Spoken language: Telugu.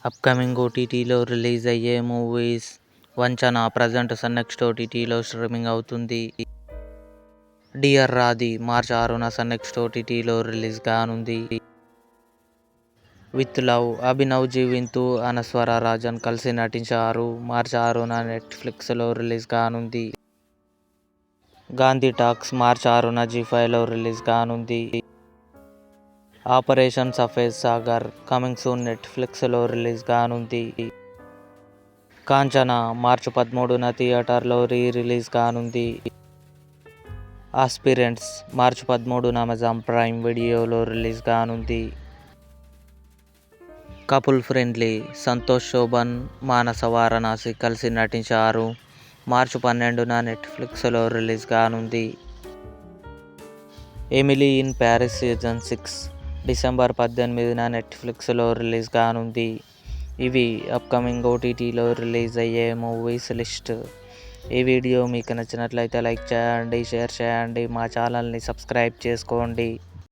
అప్కమింగ్ ఓటీటీలో రిలీజ్ అయ్యే మూవీస్. వంచన ప్రజెంట్ సన్ నెక్స్ట్ ఓటీటీలో స్ట్రీమింగ్ అవుతుంది. డియర్ రాధి మార్చి 6న సన్ నెక్స్ట్ ఓటీటీలో రిలీజ్ కానుంది. విత్ లవ్ అభినవ్ జీవింతు, అనస్వర రాజన్ కలిసి నటించారు. మార్చి 6న నెట్ఫ్లిక్స్లో రిలీజ్ కానుంది. గాంధీ టాక్స్ మార్చి 6న జీ5లో రిలీజ్ కానుంది. ఆపరేషన్ సఫేద్ సాగర్ కమింగ్ సూన్ నెట్ఫ్లిక్స్లో రిలీజ్ కానుంది. కాంచన మార్చి 13న థియేటర్లో రిలీజ్ కానుంది. ఆస్పిరెంట్స్ మార్చి 13న అమెజాన్ ప్రైమ్ వీడియోలో రిలీజ్ కానుంది. కపుల్ ఫ్రెండ్లీ సంతోష్ శోభన్, మానస వారణాసి కలిసి నటించారు. మార్చి 12న నెట్ఫ్లిక్స్లో రిలీజ్ కానుంది. Emily in Paris season 6 December 18న నెట్ఫ్లిక్స్లో రిలీజ్ కానుంది. ఇవి అప్కమింగ్ ఓటీటీలో రిలీజ్ అయ్యే మూవీస్ లిస్ట్. ఈ వీడియో మీకు నచ్చినట్లయితే లైక్ చేయండి, షేర్ చేయండి, మా ఛానల్ని సబ్స్క్రైబ్ చేసుకోండి.